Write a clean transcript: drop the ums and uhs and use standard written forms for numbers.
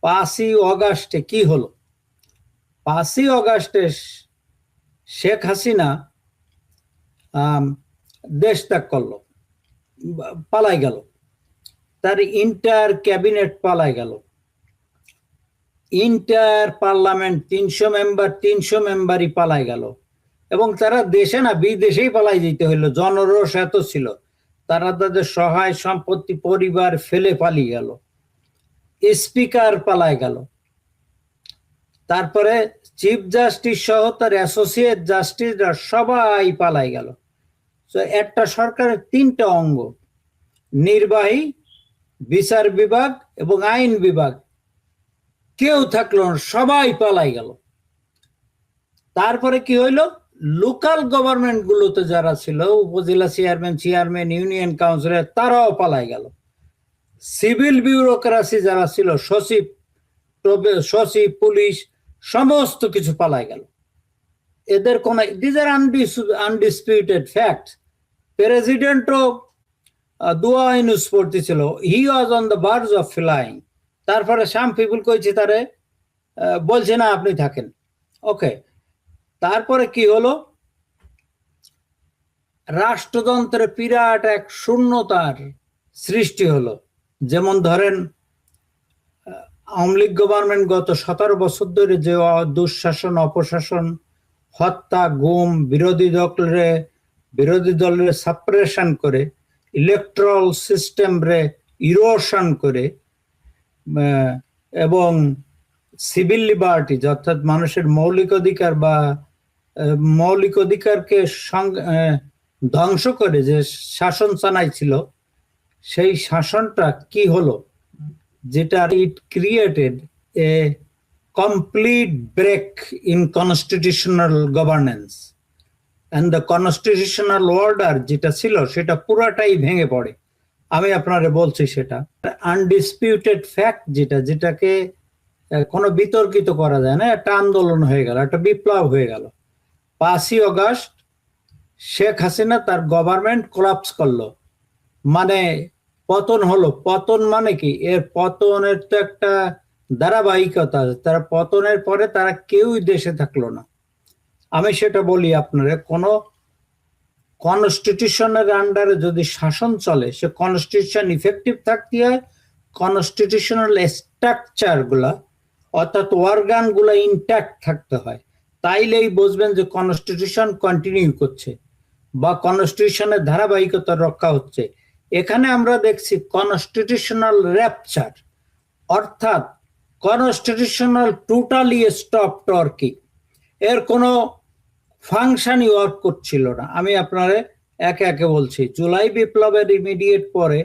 5ই অগাস্টে কি হলো? 5ই অগাস্টে শেখ হাসিনা দেশ ত্যাগ করলো, পালাই গেল, তার ইন্টার ক্যাবিনেট পালাই গেল, ইন্টার পার্লামেন্ট 300 মেম্বারই পালাই গেল, এবং তারা দেশে না বিদেশেই পালাই যেতে হইলো। জনরোষ এত ছিল, তারা তাদের সহায় সম্পত্তি পরিবার ফেলে পালিয়ে গেল, স্পিকার পালাই গেল, তারপরে চিফ জাস্টিস সহ তার অ্যাসোসিয়েট জাস্টিসরা সবাই পালাই গেল। তো একটা সরকারের 3টা অঙ্গ, নির্বাহী, বিচার বিভাগ এবং আইন বিভাগ, কেউ থাকলো না, সবাই পালাই গেল। তারপরে কি হইলো? লোকাল গভর্নমেন্ট গুলোতে যারা ছিল, উপজেলা চেয়ারম্যান, ইউনিয়ন কাউন্সিলর, তারাও পালাই গেল। সিভিল বিউরোক্রাসি যারা ছিল, সচিব, পুলিশ, সমস্ত কিছু পালাই গেল। এদের কোন, দিস আর আনডিসপিউটেড ফ্যাক্ট। প্রেসিডেন্টও দোয়া ইউনুস পড়তেছিল, he was on the verge of flying. তারপরে সাম পিপুল কইছে তারে, বলছে না আপনি থাকেন। ওকে, তারপরে কি হলো? রাষ্ট্রযন্ত্রে বিরাট এক শূন্যতার সৃষ্টি হলো। যেমন ধরেন, আওয়ামী লীগ গভর্নমেন্ট গত 17 বছর ধরে যে দুঃশাসন, অপশাসন, হত্যা, গুম, বিরোধী দলের সাপ্রেশন করে, ইলেকট্রাল সিস্টেম রে ইরোশন করে, এবং সিভিল লিবার্টি অর্থাৎ মানুষের মৌলিক অধিকারকে ধ্বংস করে যে শাসন চালাইছিল, সেই শাসনটা কি হলো? যেটা it created a complete break in constitutional governance, and the constitutional order যেটা ছিল সেটা পুরাটাই ভেঙে পড়ে। আমি আপনারে বলছি, সেটা আনডিসপিউটেড ফ্যাক্ট, যেটাকে কোনো বিতর্কিত করা যায় না। একটা আন্দোলন হয়ে গেল, একটা বিপ্লব হয়ে গেল। 5ই অগাস্ট শেখ হাসিনা তার গভর্নমেন্ট কোলাপস করলো, মানে পতন হলো। পতন মানে কি? এর পতনের তো একটা ধারাবাহিকতা আছে। তারা পতনের পরে তারা কেউই দেশে থাকলো না। আমি সেটা বলি আপনারা, কোন কনস্টিটিউশনের আন্ডারে যদি শাসন চলে, সে কনস্টিটিউশন ইফেক্টিভ থাকতে হয়, কনস্টিটিউশনাল স্ট্রাকচার গুলা অর্থাৎ অর্গান গুলা ইনট্যাক্ট থাকতে হয়। তাইলেই বুঝবেন যে কনস্টিটিউশন কন্টিনিউ করছে বা কনস্টিটিউশনের ধারাবাহিকতা রক্ষা হচ্ছে। এখানে আমরা দেখছি কনস্টিটিউশনাল র্যাপচার, অর্থাৎ কনস্টিটিউশনাল টোটালি স্টপ ওয়ার্কিং, এর কোনো ফাংশনই ওয়ার্ক করছিল না। আমি আপনারে একে একে বলছি। জুলাই বিপ্লবের ইমিডিয়েট পরে